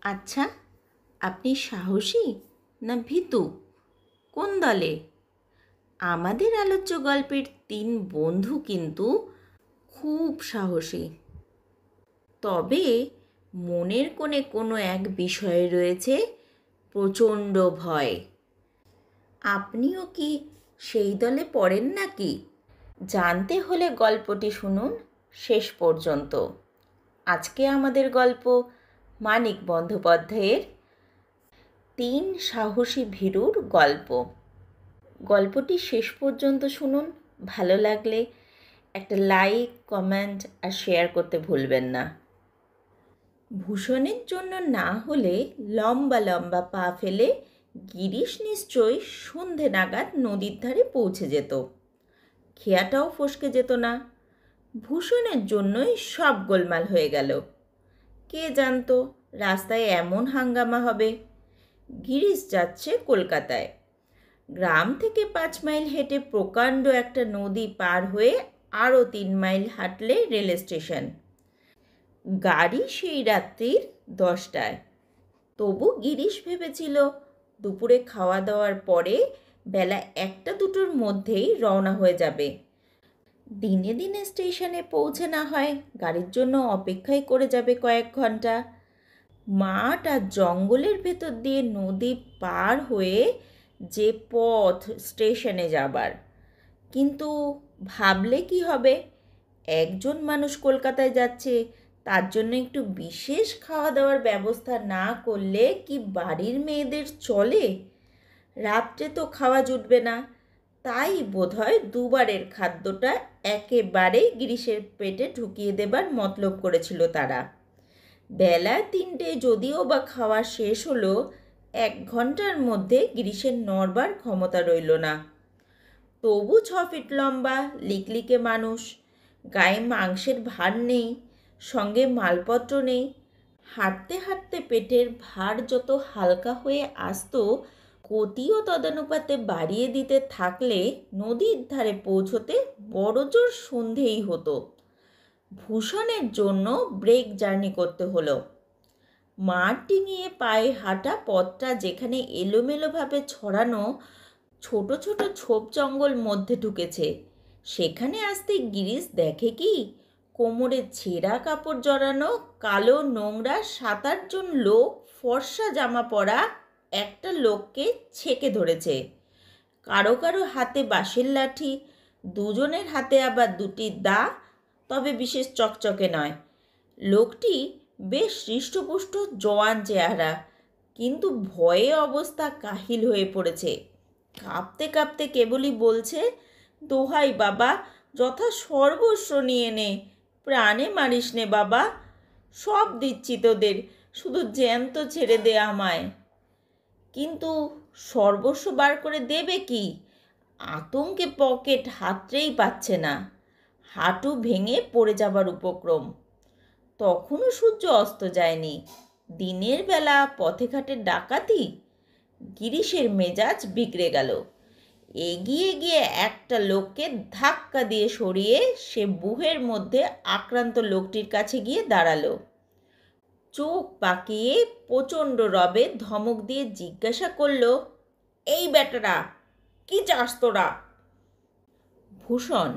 আচ্ছা, আপনি সাহসী না ভীতু? কোন দলে? আমাদের আলোচ্য গল্পের 3 বন্ধু কিন্তু খুব সাহসী। তবে মনের কোণে কোনো এক বিষয়ে রয়েছে প্রচণ্ড ভয়। আপনিও কি সেই দলে পড়েন নাকি? জানতে হলে গল্পটি শুনুন শেষ পর্যন্ত। আজকে আমাদের গল্প মানিক বন্দ্যোপাধ্যায়ের 3 সাহসী ভীরুর গল্প। গল্পটি শেষ পর্যন্ত শুনুন। ভালো লাগলে একটা লাইক, কমেন্ট আর শেয়ার করতে ভুলবেন না। ভূষণের জন্য না হলে লম্বা লম্বা পা ফেলে গিরিশ নিশ্চয়ই সন্ধে নাগাদ নদীর ধারে পৌঁছে যেত। খেয়াটাও ফসকে যেত না। ভূষণের জন্যই সব গোলমাল হয়ে গেল। কে জানতো রাস্তায় এমন হাঙ্গামা হবে। গিরিশ যাচ্ছে কলকাতায়। গ্রাম থেকে 5 মাইল হেঁটে প্রকাণ্ড একটা নদী পার হয়ে আরও 3 মাইল হাঁটলে রেল স্টেশন। গাড়ি সেই রাত্রির 10টায়। তবু গিরিশ ভেবেছিল দুপুরে খাওয়া দাওয়ার পরে বেলা 1টা-2টোর মধ্যেই রওনা হয়ে যাবে। দিনে দিনে স্টেশনে পৌঁছে না হয় গাড়ির জন্য অপেক্ষাই করে যাবে কয়েক ঘন্টা। মাঠ আর জঙ্গলের ভেতর দিয়ে নদী পার হয়ে যে পথ স্টেশনে যাবার। কিন্তু ভাবলে কি হবে, একজন মানুষ কলকাতায় যাচ্ছে, তার জন্য একটু বিশেষ খাওয়া দাওয়ার ব্যবস্থা না করলে কি বাড়ির মেয়েদের চলে? রাত্রে তো খাওয়া জুটবে না। তাই বোধহয় দুবারের খাদ্যটা একেবারেই গিরিশের পেটে ঢুকিয়ে দেবার মতলব করেছিল তারা। বেলা 3টে যদিও বা খাওয়া শেষ হলো, 1 ঘন্টার মধ্যে গিরিশের নড়বার ক্ষমতা রইল না। তবু 6 ফিট লম্বা লিকলিকে মানুষ, গায়ে মাংসের ভার নেই, সঙ্গে মালপত্র নেই। হাঁটতে হাঁটতে পেটের ভার যত হালকা হয়ে আসতো, গতিও তদানুপাতে বাড়িয়ে দিতে থাকলে নদীর ধারে পৌঁছতে বড়জোর সন্ধেই হতো। ভূষণের জন্য ব্রেক জার্নি করতে হলো। মাঠ ডিঙিয়ে পায়ে হাঁটা পথটা যেখানে এলোমেলোভাবে ছড়ানো ছোট ছোট ঝোপ জঙ্গল মধ্যে ঢুকেছে, সেখানে আসতে গিরিশ দেখে কি কোমরে ছেঁড়া কাপড় জড়ানো কালো নোংরা 7-8 জন লোক ফর্সা জামা পরা একটা লোককে ছেঁকে ধরেছে। কারো কারো হাতে বাঁশের লাঠি, দুজনের হাতে আবার 2টি দা, তবে বিশেষ চকচকে নয়। লোকটি বেশ হৃষ্টপুষ্ট জোয়ান চেহারা, কিন্তু ভয়ে অবস্থা কাহিল হয়ে পড়েছে। কাঁপতে কাঁপতে কেবলই বলছে, দোহাই বাবা, যথা সর্বস্ব নিয়ে নে, প্রাণে মারিস নে বাবা, সব দিচ্ছি তোদের, শুধু জ্যান্ত ছেড়ে দে আমায়। কিন্তু সর্বস্ব বার করে দেবে কি? আতঙ্কে পকেট হাতড়েই পাচ্ছে না। হাঁটু ভেঙে পড়ে যাবার উপক্রম। তখনও সূর্য অস্ত যায়নি। দিনের বেলা পথে ঘাটে ডাকাতি। গিরিশের মেজাজ বিগড়ে গেল। এগিয়ে গিয়ে একটা লোককে ধাক্কা দিয়ে সরিয়ে সে বুহের মধ্যে আক্রান্ত লোকটির কাছে গিয়ে দাঁড়ালো। চোখ পাকিয়ে প্রচণ্ড রবে ধমক দিয়ে জিজ্ঞাসা করলো, এই বেটারা, কি চাস তোরা? ভূষণ।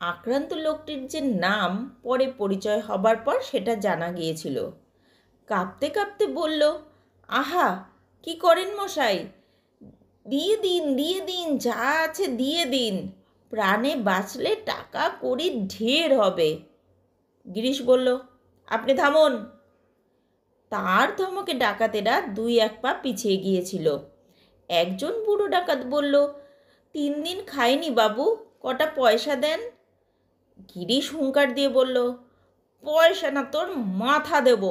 আক্রান্ত লোকটির যে নাম পরে পরিচয় হবার পর সেটা জানা গিয়েছিল। কাঁপতে কাঁপতে বলল, আহা, কি করেন মশাই? দিয়ে দিন, দিয়ে দিন, যা আছে দিয়ে দিন, প্রাণে বাঁচলে টাকা কড়ি ঢের হবে। গিরিশ বলল, আপনি থামুন। তার ধমকে ডাকাতেরা 2-1 পা পিছিয়ে গিয়েছিল। একজন বুড়ো ডাকাত বলল, 3 দিন খাইনি বাবু, কটা পয়সা দেন। গিরিশ হুঙ্কার দিয়ে বলল, পয়সা না তোর মাথা দেব।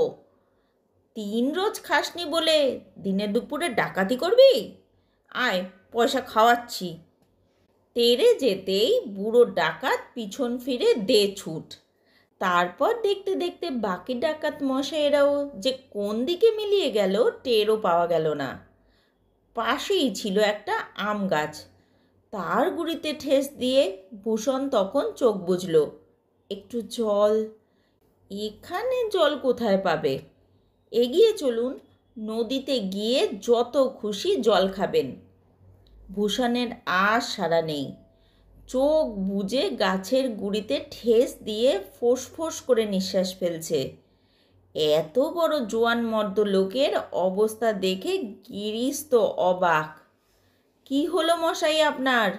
3 রোজ খাসনি বলে দিনে দুপুরে ডাকাতি করবি? আয়, পয়সা খাওয়াচ্ছি। তেড়ে যেতেই বুড়ো ডাকাত পিছন ফিরে দে ছুট। তারপর দেখতে দেখতে বাকি ডাকাত মশাইরাও যে কোন দিকে মিলিয়ে গেল টেরও পাওয়া গেল না। পাশেই ছিল একটা আম গাছ। তার গুড়িতে ঠেস দিয়ে ভূষণ তখন চোখ বুজল। একটু জল। এখানে জল কোথায় পাবে? এগিয়ে চলুন, নদীতে গিয়ে যত খুশি জল খাবেন। ভূষণের আর সাড়া নেই। চোখ বুজে গাছের গুঁড়িতে ঠেস দিয়ে ফোঁস করে নিঃশ্বাস ফেলছে। এত বড় জোয়ান মর্দ লোকের অবস্থা দেখে গিরিশ তো অবাক। কি হলো মশাই আপনার?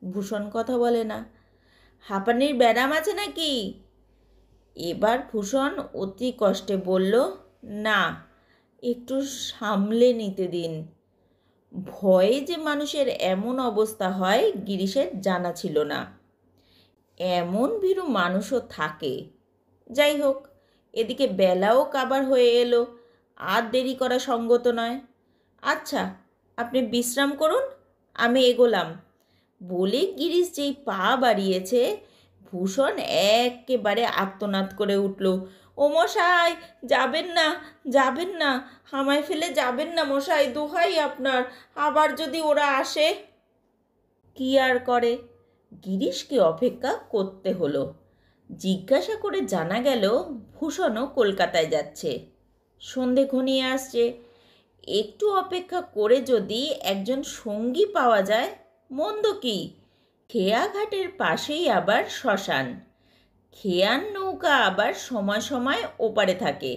ভূষণ কথা বলে না। হাঁপানির ব্যারাম আছে নাকি? এবার ভূষণ অতি কষ্টে বলল, না, একটু সামলে নিতে দিন। ভয়ে যে মানুষের এমন অবস্থা হয় গিরিশের জানা ছিল না। এমন ভীরু মানুষও থাকে। যাই হোক, এদিকে বেলাও কাবার হয়ে এলো, আর দেরি করা সঙ্গত নয়। আচ্ছা, আপনি বিশ্রাম করুন, আমি এগোলাম। বলে গিরিশ যেই পা বাড়িয়েছে, ভূষণ একেবারে আর্তনাদ করে উঠল, ও মশাই, যাবেন না, যাবেন না, আমায় ফেলে যাবেন না মশাই, দোহাই আপনার, আবার যদি ওরা আসে। কি আর করে, গিরিশকে অপেক্ষা করতে হলো। জিজ্ঞাসা করে জানা গেল ভূষণও কলকাতায় যাচ্ছে। সন্ধে ঘনিয়ে আসছে। একটু অপেক্ষা করে যদি একজন সঙ্গী পাওয়া যায়, মন্দ কি? খেয়াঘাটের পাশেই আবার শ্মশান। খেয়ার নৌকা আবার সময় সময় ওপারে থাকে।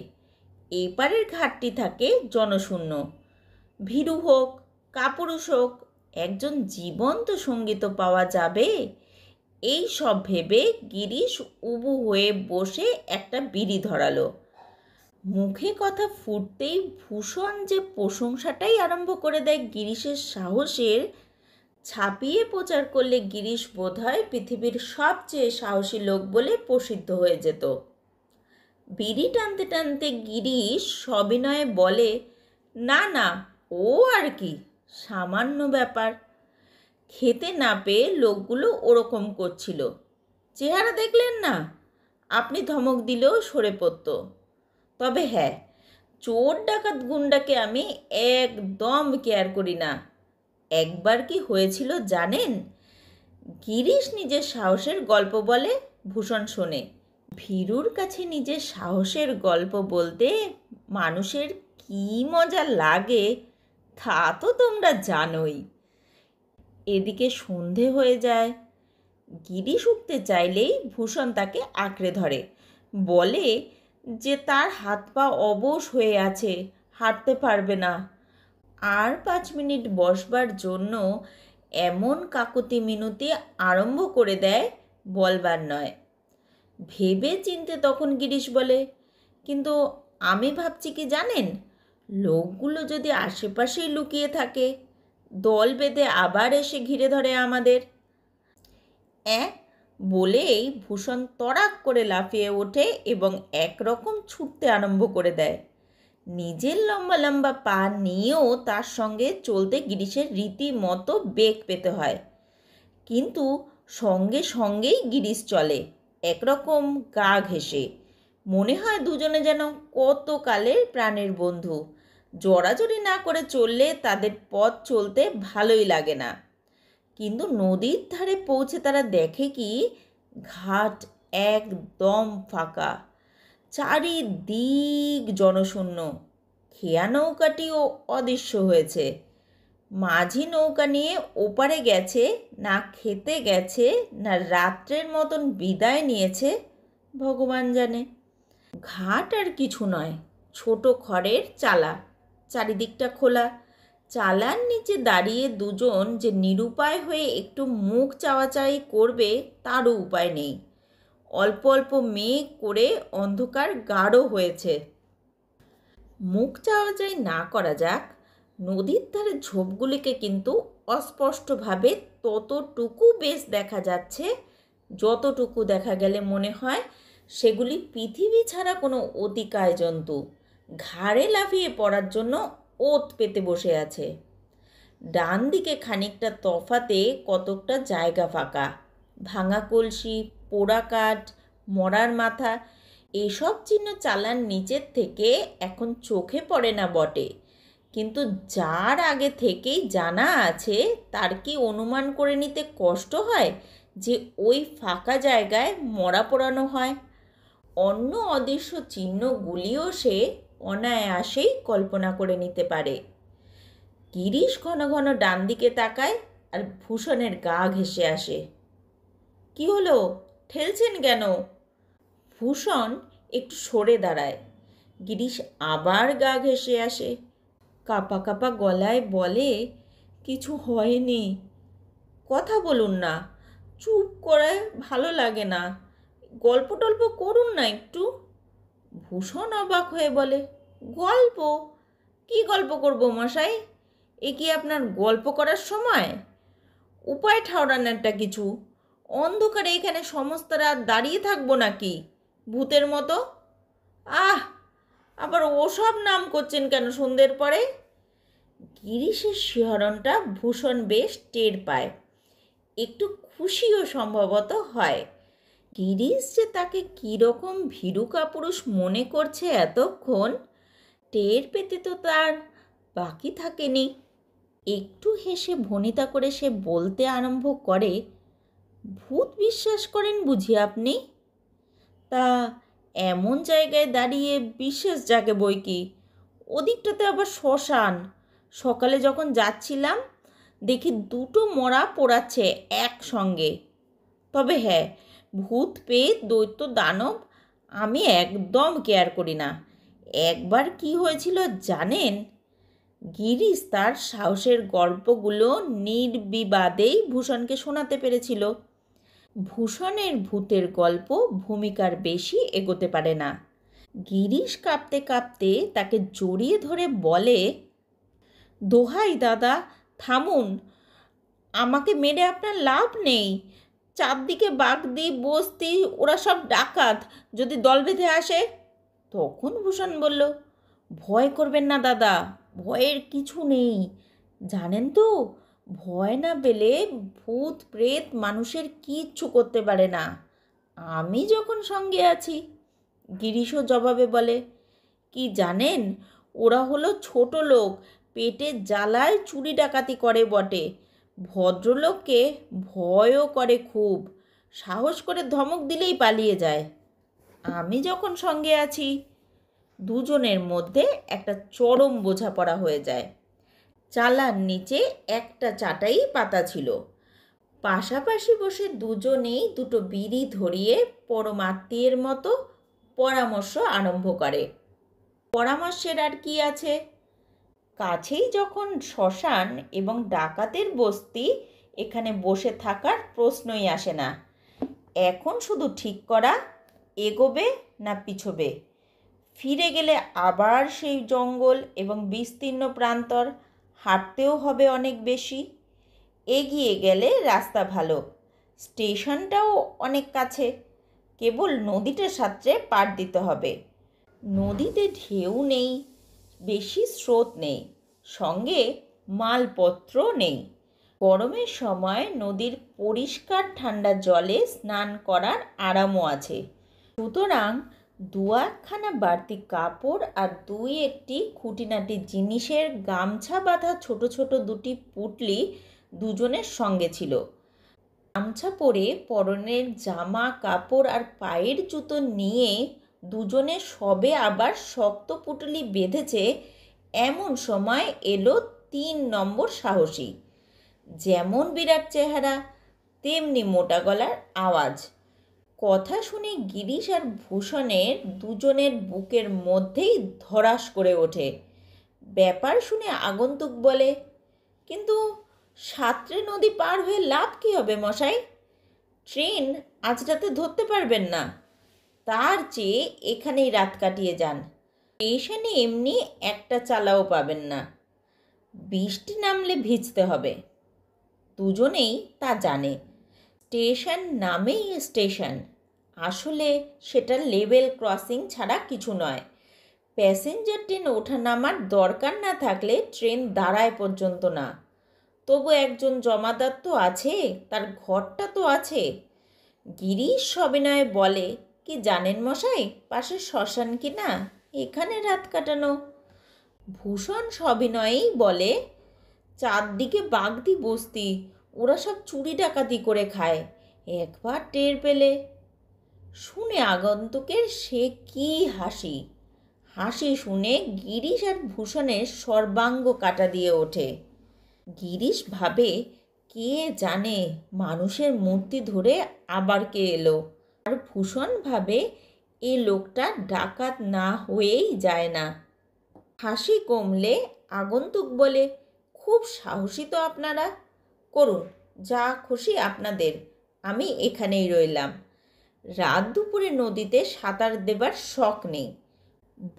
এপারের ঘাটটি থাকে জনশূন্য। ভীরু হোক, কাপুরুষ হোক, একজন জীবন্ত সঙ্গী তো পাওয়া যাবে। এই সব ভেবে গিরিশ উবু হয়ে বসে একটা বিড়ি ধরালো। মুখে কথা ফুটতেই ভূষণ যে প্রশংসাটাই আরম্ভ করে দেয় গিরিশের সাহসের, ছাপিয়ে প্রচার করলে গিরিশ বোধহয় পৃথিবীর সবচেয়ে সাহসী লোক বলে প্রসিদ্ধ হয়ে যেত। বিড়ি টানতে টানতে গিরিশ সবিনয়ে বলে, না না, ও আর কি, সামান্য ব্যাপার। খেতে না পেয়ে লোকগুলো ওরকম করছিল। চেহারা দেখলেন না? আপনি ধমক দিলেও সরে পড়ত। তবে হ্যাঁ, চোর ডাকাত গুন্ডাকে আমি একদম কেয়ার করি না। একবার কি হয়েছিল জানেন? গিরিশ নিজের সাহসের গল্প বলে, ভূষণ শোনে। ভীরুর কাছে নিজের সাহসের গল্প বলতে মানুষের কি মজা লাগে তা তো তোমরা জানোই। এদিকে সন্ধে হয়ে যায়। গিরিশ উঠতে চাইলেই ভূষণ তাকে আঁকড়ে ধরে, বলে যে তার হাত পা অবশ হয়ে আছে, হাঁটতে পারবে না। আর 5 মিনিট বসবার জন্য এমন কাকুতি মিনতি আরম্ভ করে দেয়, বলবার নয়। ভেবে চিনতে তখন গিরিশ বলে, কিন্তু আমি ভাবছি কি জানেন, লোকগুলো যদি আশেপাশেই লুকিয়ে থাকে, দল বেঁধে আবার এসে ঘিরে ধরে আমাদের। বলেই ভূষণ তড়াক করে লাফিয়ে ওঠে এবং একরকম ছুটতে আরম্ভ করে দেয়। নিজের লম্বা লম্বা পা নিয়েও তার সঙ্গে চলতে গিরিশের রীতিমতো বেগ পেতে হয়। কিন্তু সঙ্গে সঙ্গেই গিরিশ চলে, একরকম গা ঘেঁষে। মনে হয় দুজনে যেন কত কালের প্রাণের বন্ধু। জড়াজড়ি না করে চললে তাদের পথ চলতে ভালোই লাগে না। কিন্তু নদীর ধারে পৌঁছে তারা দেখে কি, ঘাট একদম ফাঁকা, চারিদিক জনশূন্য। খেয়া নৌকাটিও অদৃশ্য হয়েছে। মাঝি নৌকা নিয়ে ওপারে গেছে, না খেতে গেছে, না রাত্রের মতন বিদায় নিয়েছে, ভগবান জানে। ঘাট আর কিছু নয়, ছোট খড়ের চালা, চারিদিকটা খোলা। চালার নিচে দাঁড়িয়ে দুজন যে নিরুপায় হয়ে একটু মুখ চাওয়াচাই করবে তারও উপায় নেই। অল্প অল্প মেঘ করে অন্ধকার গাঢ় হয়েছে। মুখ চাওয়াচাই না করা যাক, নদীর ধারে ঝোপগুলিকে কিন্তু অস্পষ্টভাবে ততটুকু বেশ দেখা যাচ্ছে যতটুকু দেখা গেলে মনে হয় সেগুলি পৃথিবী ছাড়া কোনো অতিকায় জন্তু, ঘাড়ে লাফিয়ে পড়ার জন্য ওত পেতে বসে আছে। ডান দিকে খানিকটা তফাতে কতকটা জায়গা ফাঁকা। ভাঙা কলসি, পোড়া কাঠ, মরার মাথা, এসব চিহ্ন চালার নিচের থেকে এখন চোখে পড়ে না বটে, কিন্তু যার আগে থেকেই জানা আছে তার কি অনুমান করে নিতে কষ্ট হয় যে ওই ফাঁকা জায়গায় মরা পোড়ানো হয়? অন্য অদৃশ্য চিহ্নগুলিও সে অনায়াসেই কল্পনা করে নিতে পারে। গিরিশ ঘন ঘন ডান দিকে তাকায় আর ভূষণের গা ঘেঁষে আসে। কি হলো, ঠেলছেন কেন? ভূষণ একটু সরে দাঁড়ায়। গিরিশ আবার গা ঘেঁষে আসে, কাঁপা কাঁপা গলায় বলে, কিছু হয়নি। কথা বলুন না, চুপ করে ভালো লাগে না, গল্প টল্প করুন না একটু। ভূষণ অবাক হয়ে বলে, গল্প? কি গল্প করব মশাই? এ কি আপনার গল্প করার সময়? উপায় ঠাউরানোরটা কিছু। অন্ধকারে এখানে সমস্ত রাত দাঁড়িয়ে থাকবো নাকি ভূতের মতো? আহ, আবার ওসব নাম করছেন কেন সন্ধ্যের পরে? গিরিশের শিহরণটা ভূষণ বেশ টের পায়, একটু খুশিও সম্ভবত হয়। গিরিশ যে তাকে কীরকম ভীরু কাপুরুষ মনে করছে এতক্ষণ টের পেতে তো তার বাকি থাকেনি। একটু হেসে ভনিতা করে সে বলতে আরম্ভ করে, ভূত বিশ্বাস করেন বুঝি আপনি? তা এমন জায়গায় দাঁড়িয়ে বিশ্বাস জাগে বই কি। ওদিকটাতে আবার শ্মশান। সকালে যখন যাচ্ছিলাম দেখি দুটো মরা পোড়াচ্ছে একসঙ্গে। তবে হ্যাঁ, ভূত পেয়ে দৈত্য দানব আমি একদম কেয়ার করি না। একবার কি হয়েছিল জানেন? গিরিশ তার সাহসের গল্পগুলো নির্বিবাদেই ভূষণকে শোনাতে পেরেছিল। ভূষণের ভূতের গল্প ভূমিকার বেশি এগোতে পারে না। গিরিশ কাঁপতে কাঁপতে তাকে জড়িয়ে ধরে বলে, দোহাই দাদা, থামুন, আমাকে মেরে আপনার লাভ নেই। চারদিকে বাগদি বস্তি, ওরা সব ডাকাত, যদি দল বেঁধে আসে। তখন ভূষণ বলল, ভয় করবেন না দাদা, ভয়ের কিছু নেই। জানেন তো, ভয় না পেলে ভূত প্রেত মানুষের কিচ্ছু করতে পারে না। আমি যখন সঙ্গে আছি। গিরিশও জবাবে বলে, কি জানেন, ওরা হলো ছোট লোক, পেটের জ্বালায় চুরি ডাকাতি করে বটে, ভদ্রলোককে ভয়ও করে খুব, সাহস করে ধমক দিলেই পালিয়ে যায়। আমি যখন সঙ্গে আছি দুজনের মধ্যে একটা চরম বোঝাপড়া হয়ে যায়। চালার নিচে একটা চাটাই পাতা ছিল। পাশাপাশি বসে দুজনেই দুটো বিড়ি ধরিয়ে পরমাত্মীয়ের মতো পরামর্শ আরম্ভ করে। পরামর্শের আর কি আছে, কাছেই যখন শ্মশান এবং ডাকাতের বস্তি, এখানে বসে থাকার প্রশ্নই আসে না। এখন শুধু ঠিক করা, এগোবে না পিছোবে। ফিরে গেলে আবার সেই জঙ্গল এবং বিস্তীর্ণ প্রান্তর, হাঁটতেও হবে অনেক বেশি। এগিয়ে গেলে রাস্তা ভালো, স্টেশনটাও অনেক কাছে, কেবল নদীটা সাঁতরে পার দিতে হবে। নদীতে ঢেউ নেই, বেশি স্রোত নেই, সঙ্গে মালপত্র নেই। গরমের সময় নদীর পরিষ্কার ঠান্ডা জলে স্নান করার আরামও আছে। সুতরাং দুয়াখানা বাড়তি কাপড় আর দুই একটি খুঁটিনাটি জিনিসের গামছা বাঁধা ছোট ছোট দুটি পুঁটলি দুজনের সঙ্গে ছিল। গামছা পরে পরনের জামা কাপড় আর পায়ের জুতো নিয়ে দুজনে সবে আবার শক্ত পুঁটলি বেঁধেছে, এমন সময় এলো 3 নম্বর সাহসী। যেমন বিরাট চেহারা, তেমনি মোটা গলার আওয়াজ। কথা শুনে গিরিশ আর ভূষণের দুজনের বুকের মধ্যেই ধড়াস করে ওঠে। ব্যাপার শুনে আগন্তুক বলে, কিন্তু সাঁতরে নদী পার হয়ে লাভ কী হবে মশাই? ট্রেন আজ রাতে ধরতে পারবেন না, তার চেয়ে এখানেই রাত কাটিয়ে যান। স্টেশনে এমনি একটা চালাও পাবেন না, বৃষ্টি নামলে ভিজতে হবে। দুজনেই তা জানে। স্টেশন নামেই স্টেশন, আসলে সেটা লেভেল ক্রসিং ছাড়া কিছু নয়। প্যাসেঞ্জার ট্রেন ওঠা নামার দরকার না থাকলে ট্রেন দাঁড়ায় পর্যন্ত না। তবু একজন জমাদার তো আছে, তার ঘরটা তো আছে। গিরিশ সবিনয়ে বলে, কি জানেন মশাই, পাশে শ্মশান কি না, এখানে রাত কাটানো। ভূষণ সবিনয়েই বলে, চারদিকে বাগদি বস্তি, ওরা সব চুরি ডাকাতি করে খায়, একবার টের পেলে। শুনে আগন্তুকের সে কি হাসি, হাসি শুনে গিরিশ আর ভূষণের সর্বাঙ্গ কাটা দিয়ে ওঠে। গিরিশ ভাবে, কে জানে মানুষের মূর্তি ধরে আবার কে এলো। আর ভূষণ ভাবে, এ লোকটা ডাকাত না হয়েই যায় না। হাসি কমলে আগন্তুক বলে, খুব সাহসী তো আপনারা, করুন যা খুশি আপনাদের, আমি এখানেই রইলাম। রাত দুপুরে নদীতে সাঁতার দেবার শখ নেই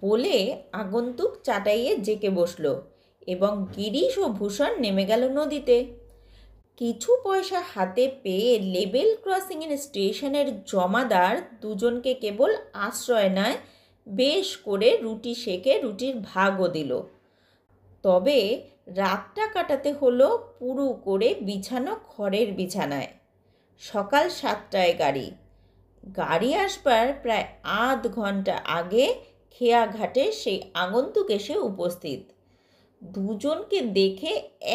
বলে আগন্তুক চাটাইয়ে জেকে বসল এবং গিরিশ ও ভূষণ নেমে গেল নদীতে। কিছু পয়সা হাতে পেয়ে লেভেল ক্রসিংয়ের স্টেশনের জমাদার দুজনকে কেবল আশ্রয় নয়, বেশ করে রুটি সেকে রুটির ভাগও দিল। তবে রাতটা কাটাতে হলো পুরু করে বিছানো খড়ের বিছানায়। সকাল 7টায় গাড়ি আসবার প্রায় আধ ঘন্টা আগে খেয়াঘাটে সেই আগন্তুক এসে উপস্থিত। দুজনকে দেখে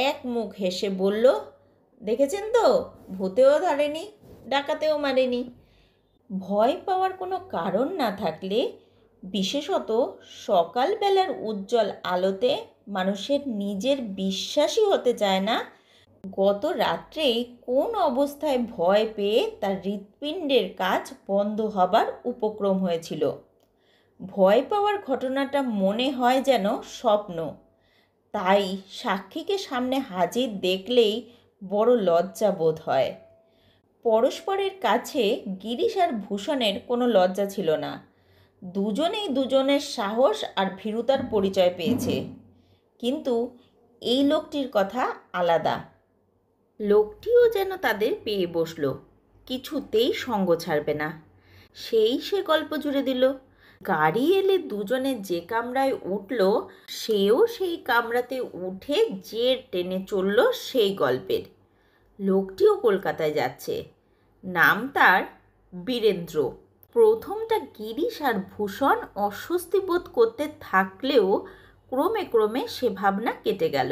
এক মুখ হেসে বলল, দেখেছেন তো, ভূতেও ধরেনি, ডাকাতেও মারেনি। ভয় পাওয়ার কোনো কারণ না থাকলে, বিশেষত সকালবেলার উজ্জ্বল আলোতে মানুষের নিজের বিশ্বাসই হতে চায় না গত রাত্রেই কোন অবস্থায় ভয় পেয়ে তার হৃৎপিণ্ডের কাজ বন্ধ হবার উপক্রম হয়েছিল। ভয় পাওয়ার ঘটনাটা মনে হয় যেন স্বপ্ন। তাই সাক্ষীকে সামনে হাজির দেখলেই বড় লজ্জা বোধ হয়। পরস্পরের কাছে গিরিশ আর ভূষণের কোনো লজ্জা ছিল না। দুজনেই দুজনের সাহস আর ভীরুতার পরিচয় পেয়েছে। কিন্তু এই লোকটির কথা আলাদা। লোকটিও যেন তাদের পেয়ে বসল, কিছুতেই সঙ্গ ছাড়বে না। সে গল্প জুড়ে দিল। গাড়ি এলে দুজনে যে কামরায় উঠল, সেও সেই কামরাতে উঠে যে টেনে চলল সেই গল্পের। লোকটিও কলকাতায় যাচ্ছে। নাম তার বীরেন্দ্র। প্রথমটা গিরিশ আর ভূষণ অস্বস্তি বোধ করতে থাকলেও ক্রমে ক্রমে সে ভাবনা কেটে গেল।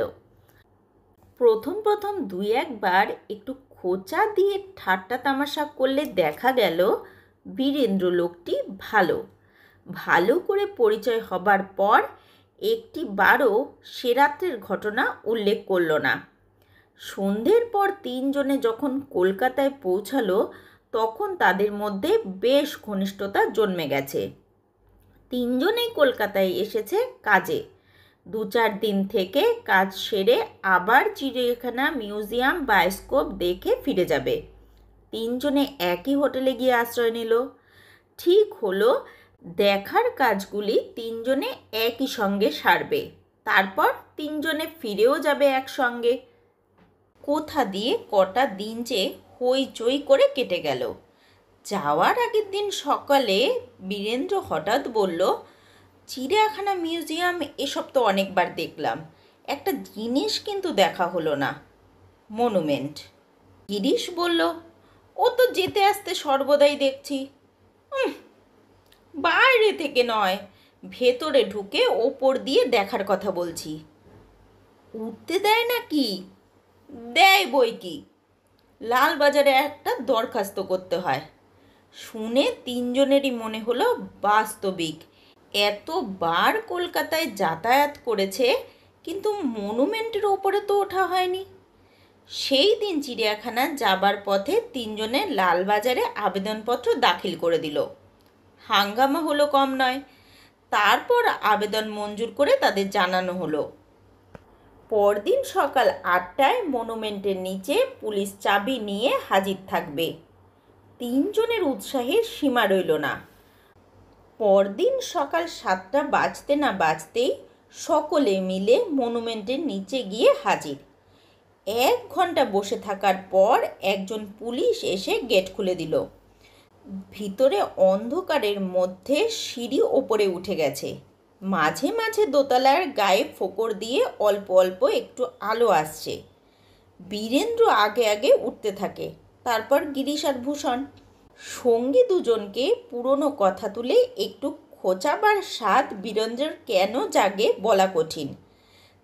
প্রথম দুই একবার একটু খোঁচা দিয়ে ঠাট্টা তামাশা করলে দেখা গেল বীরেন্দ্র লোকটি ভালো করে পরিচয় হবার পর একটি বারও সে রাত্রের ঘটনা উল্লেখ করল না। সন্ধ্যের পর তিনজনে যখন কলকাতায় পৌঁছালো, তখন তাদের মধ্যে বেশ ঘনিষ্ঠতা জন্মে গেছে। তিনজনেই কলকাতায় এসেছে কাজে। 2-4 দিন থেকে কাজ সেরে আবার চিড়িয়াখানা, মিউজিয়াম, বায়োস্কোপ দেখে ফিরে যাবে। তিনজনে একই হোটেলে গিয়ে আশ্রয় নিল। ঠিক হলো দেখার কাজগুলি তিনজনে একই সঙ্গে সারবে, তারপর তিনজনে ফিরেও যাবে একসঙ্গে। কোথা দিয়ে কটা দিন যে হইচই করে কেটে গেল। যাওয়ার আগের দিন সকালে বীরেন্দ্র হঠাৎ বলল, চিড়িয়াখানা, মিউজিয়াম এসব তো অনেকবার দেখলাম, একটা জিনিস কিন্তু দেখা হলো না, মনুমেন্ট। গিরিশ বলল, ও তো যেতে আসতে সর্বদাই দেখছি। বাইরে থেকে নয়, ভেতরে ঢুকে ওপর দিয়ে দেখার কথা বলছি। উঠতে দেয় নাকি? দেয় বই কি, লালবাজারে একটা দরখাস্ত করতে হয়। শুনে তিনজনেরই মনে হলো বাস্তবিক এতবার কলকাতায় যাতায়াত করেছে, কিন্তু মনুমেন্টের ওপরে তো ওঠা হয়নি। সেই দিন চিড়িয়াখানা যাবার পথে তিনজনে লালবাজারে আবেদনপত্র দাখিল করে দিল। হাঙ্গামা হলো কম নয়। তারপর আবেদন মঞ্জুর করে তাদের জানানো হলো। পরদিন সকাল 8টায় মনুমেন্টের নিচে পুলিশ চাবি নিয়ে হাজির থাকবে। তিনজনের উৎসাহের সীমা রইল না। পরদিন সকাল 7টা বাজতে না বাজতেই সকলে মিলে মনুমেন্টের নিচে গিয়ে হাজির। 1 ঘন্টা বসে থাকার পর একজন পুলিশ এসে গেট খুলে দিল। ভিতরে অন্ধকারের মধ্যে সিঁড়ি ওপরে উঠে গেছে। মাঝে মাঝে দোতলার গায়ে ফোকর দিয়ে অল্প অল্প একটু আলো আসছে। বীরেন্দ্র আগে আগে উঠতে থাকে, তারপর গিরিশ আর ভূষণ। সঙ্গী দুজনকে পুরনো কথা তুলে একটু খোঁচাবার স্বাদ বীরেন্দ্রের কেন জাগে বলা কঠিন।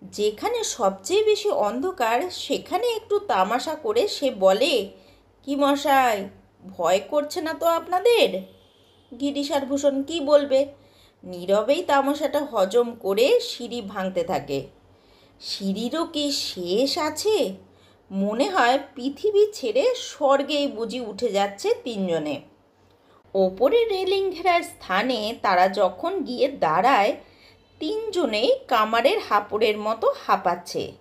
যেখানে সবচেয়ে বেশি অন্ধকার সেখানে একটু তামাশা করে সে বলে, কি মশাই, ভয় করছে না তো আপনাদের? গিরিশ আর ভূষণ কী বলবে, নীরবেই তামাশাটা হজম করে সিঁড়ি ভাঙতে থাকে। সিঁড়িরও কি শেষ আছে? মনে হয় পৃথিবী ছেড়ে স্বর্গেই বুঝি উঠে যাচ্ছে তিনজনে। ওপরে রেলিং ঘেরার স্থানে তারা যখন গিয়ে দাঁড়ায়, তিনজনেই কামারের হাঁপড়ের মতো হাঁপাচ্ছে।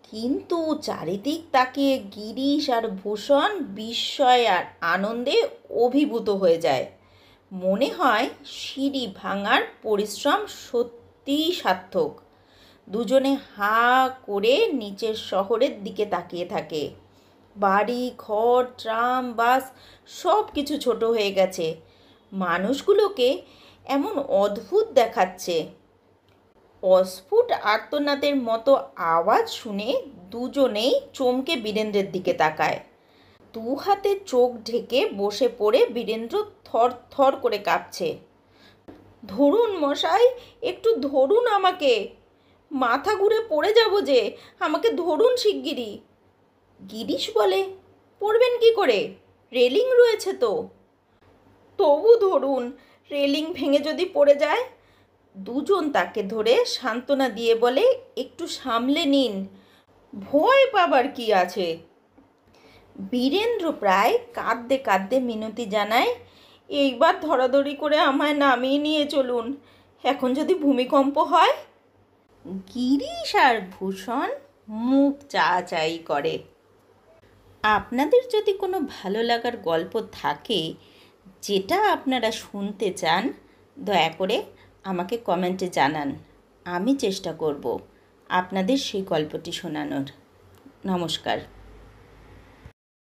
কিন্তু চারিদিক তাকিয়ে গিরিশ আর ভূষণ বিস্ময় আর আনন্দে অভিভূত হয়ে যায়। মনে হয় সিঁড়ি ভাঙার পরিশ্রম সত্যিই সার্থক। দুজনে হাঁ করে নিচের শহরের দিকে তাকিয়ে থাকে। বাড়ি ঘর, ট্রাম, বাস সব কিছু ছোট হয়ে গেছে। মানুষগুলোকে এমন অদ্ভুত দেখাচ্ছে। অস্ফুট আর্তনাদের মতো আওয়াজ শুনে দুজনেই চমকে বীরেন্দ্রের দিকে তাকায়। দু হাতে চোখ ঢেকে বসে পড়ে বীরেন্দ্র থর থর করে কাঁপছে। ধরুন মশাই, একটু ধরুন আমাকে, মাথা ঘুরে পড়ে যাব যে, আমাকে ধরুন শিগগিরই। গিরিশ বলে, পড়বেন কি করে, রেলিং রয়েছে তো। তবু ধরুন, রেলিং ভেঙে যদি পড়ে যায়। দুজন তাকে ধরে সান্ত্বনা দিয়ে বলে, একটু সামলে নিন, ভয় পাবার কি আছে। বীরেন্দ্র প্রায় কাঁদতে কাঁদতে মিনতি জানায়, এইবার ধরাধরি করে আমায় নামিয়ে নিয়ে চলুন, এখন যদি ভূমিকম্প হয়। গিরিশ আর ভূষণ মুখ চাচাই করে। আপনাদের যদি কোনো ভালো লাগার গল্প থাকে যেটা আপনারা শুনতে চান, দয়া করে আমাকে কমেন্টে জানান। আমি চেষ্টা করব আপনাদের সেই গল্পটি শোনানোর। নমস্কার।